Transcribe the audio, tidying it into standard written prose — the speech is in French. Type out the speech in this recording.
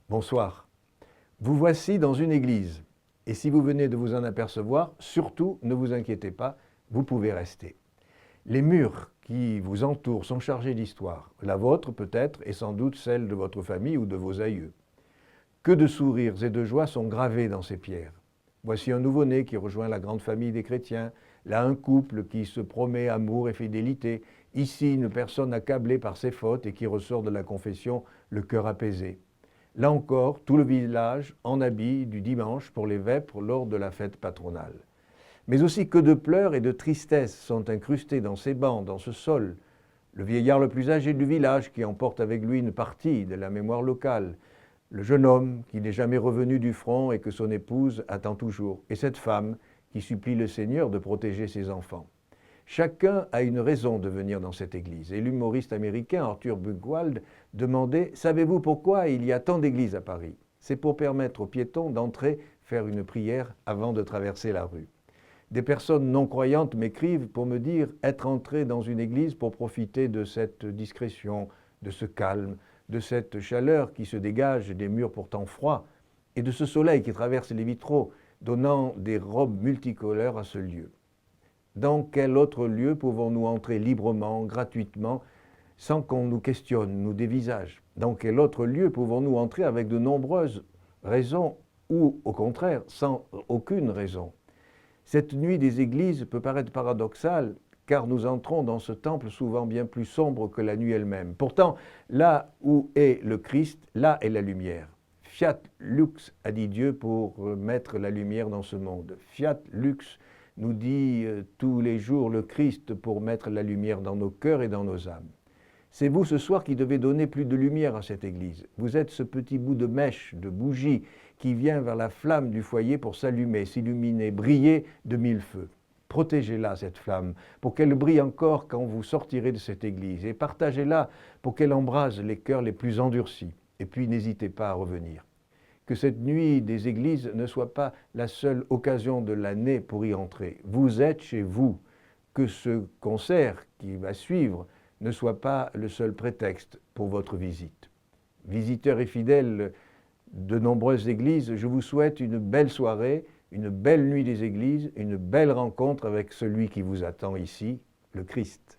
Bonsoir. Vous voici dans une église. Et si vous venez de vous en apercevoir, surtout ne vous inquiétez pas, vous pouvez rester. Les murs qui vous entourent sont chargés d'histoire. La vôtre peut-être et sans doute celle de votre famille ou de vos aïeux. Que de sourires et de joie sont gravés dans ces pierres. Voici un nouveau-né qui rejoint la grande famille des chrétiens. Là, un couple qui se promet amour et fidélité. Ici, une personne accablée par ses fautes et qui ressort de la confession le cœur apaisé. Là encore, tout le village en habit du dimanche pour les vêpres lors de la fête patronale. Mais aussi que de pleurs et de tristesse sont incrustés dans ces bancs, dans ce sol. Le vieillard le plus âgé du village qui emporte avec lui une partie de la mémoire locale. Le jeune homme qui n'est jamais revenu du front et que son épouse attend toujours. Et cette femme qui supplie le Seigneur de protéger ses enfants. Chacun a une raison de venir dans cette église. Et l'humoriste américain Arthur Buchwald demandait « Savez-vous pourquoi il y a tant d'églises à Paris ?» C'est pour permettre aux piétons d'entrer faire une prière avant de traverser la rue. Des personnes non-croyantes m'écrivent pour me dire être entré dans une église pour profiter de cette discrétion, de ce calme, de cette chaleur qui se dégage des murs pourtant froids et de ce soleil qui traverse les vitraux, donnant des robes multicolores à ce lieu. Dans quel autre lieu pouvons-nous entrer librement, gratuitement, sans qu'on nous questionne, nous dévisage? Dans quel autre lieu pouvons-nous entrer avec de nombreuses raisons ou, au contraire, sans aucune raison? Cette nuit des églises peut paraître paradoxale, car nous entrons dans ce temple souvent bien plus sombre que la nuit elle-même. Pourtant, là où est le Christ, là est la lumière. Fiat lux, a dit Dieu pour mettre la lumière dans ce monde. Fiat lux, nous dit tous les jours le Christ pour mettre la lumière dans nos cœurs et dans nos âmes. C'est vous ce soir qui devez donner plus de lumière à cette église. Vous êtes ce petit bout de mèche, de bougie, qui vient vers la flamme du foyer pour s'allumer, s'illuminer, briller de mille feux. Protégez-la, cette flamme, pour qu'elle brille encore quand vous sortirez de cette église, et partagez-la pour qu'elle embrase les cœurs les plus endurcis. Et puis n'hésitez pas à revenir. Que cette nuit des églises ne soit pas la seule occasion de l'année pour y entrer. Vous êtes chez vous. Que ce concert qui va suivre ne soit pas le seul prétexte pour votre visite. Visiteurs et fidèles de nombreuses églises, je vous souhaite une belle soirée, une belle nuit des églises, une belle rencontre avec celui qui vous attend ici, le Christ.